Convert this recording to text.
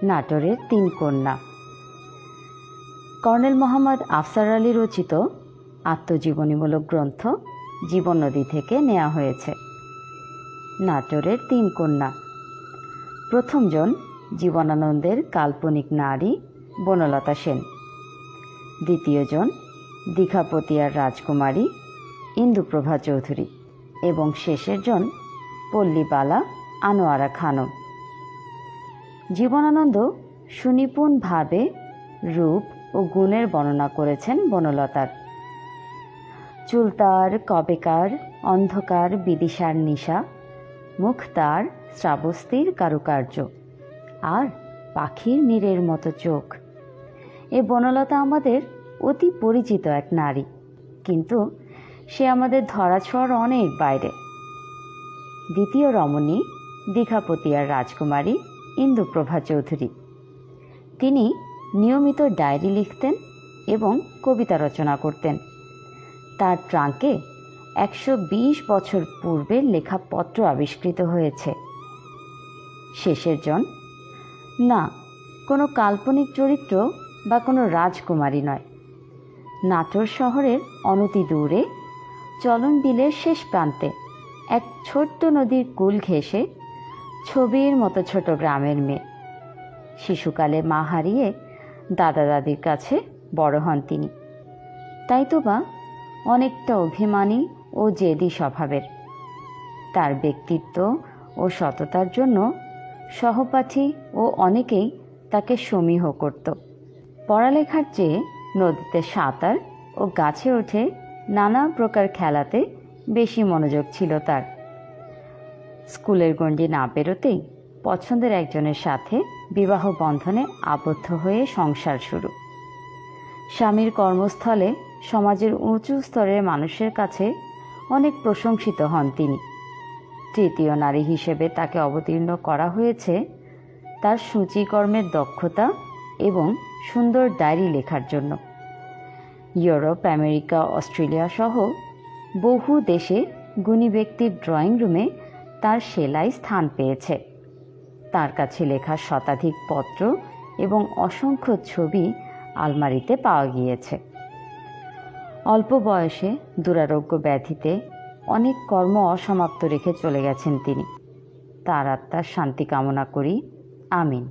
নাটোরের তিন কন্যা। কর্নেল মোহাম্মদ আফসার আলী রচিত আত্মজীবনীমূলক গ্রন্থ জীবননদী থেকে নেওয়া হয়েছে। নাটোরের তিন কন্যা। প্রথমজন জীবনানন্দের কাল্পনিক নারী বনলতা সেন, দ্বিতীয়জন দীঘাপতিয়ার রাজকুমারী ইন্দুপ্রভা চৌধুরী এবং শেষেরজন পল্লীবালা আনোয়ারা খানম। জীবনানন্দ সুনিপুণভাবে রূপ ও গুণের বর্ণনা করেছেন বনলতার। চুল তার কবেকার অন্ধকার বিদিশার নিশা, মুখ তার শ্রাবস্তির কারুকার্য, আর পাখির নীরের মতো চোখ। এ বনলতা আমাদের অতি পরিচিত এক নারী, কিন্তু সে আমাদের ধরাছোঁয়ার অনেক বাইরে। দ্বিতীয় রমণী দীঘাপতিয়ার রাজকুমারী ইন্দুপ্রভা চৌধুরী। তিনি নিয়মিত ডায়েরি লিখতেন এবং কবিতা রচনা করতেন। তার ট্রাঙ্কে 120 বছর পূর্বের লেখা পত্র আবিষ্কৃত হয়েছে। শেষের জন না কোনো কাল্পনিক চরিত্র বা কোনো রাজকুমারী নয়। নাটোর শহরের অনতি দূরে চলন বিলের শেষ প্রান্তে এক ছোট্ট নদীর কূল ঘেঁষে ছবির মতো ছোট গ্রামের মেয়ে। শিশুকালে মা হারিয়ে দাদা দাদির কাছে বড় হন তিনি। তাই তো বা অনেকটা অভিমানী ও জেদি স্বভাবের। তার ব্যক্তিত্ব ও সততার জন্য সহপাঠী ও অনেকেই তাকে সমীহ করত। পড়ালেখার চেয়ে নদীতে সাঁতার ও গাছে ওঠে নানা প্রকার খেলাতে বেশি মনোযোগ ছিল তার। স্কুলের গণ্ডি না পেরোতেই পছন্দের একজনের সাথে বিবাহ বন্ধনে আবদ্ধ হয়ে সংসার শুরু। স্বামীর কর্মস্থলে সমাজের উঁচু স্তরের মানুষের কাছে অনেক প্রশংসিত হন তিনি। তৃতীয় নারী হিসেবে তাকে অবতীর্ণ করা হয়েছে তার সূচিকর্মের দক্ষতা এবং সুন্দর ডায়েরি লেখার জন্য। ইউরোপ, আমেরিকা, অস্ট্রেলিয়া সহ বহু দেশে গুণী ব্যক্তির ড্রয়িং রুমে তার সেলাই স্থান পেয়েছে। তার কাছে লেখা শতাধিক পত্র এবং অসংখ্য ছবি আলমারিতে পাওয়া গিয়েছে। অল্প বয়সে দুরারোগ্য ব্যাধিতে অনেক কর্ম অসমাপ্ত রেখে চলে গেছেন তিনি। তার আত্মার শান্তি কামনা করি। আমিন।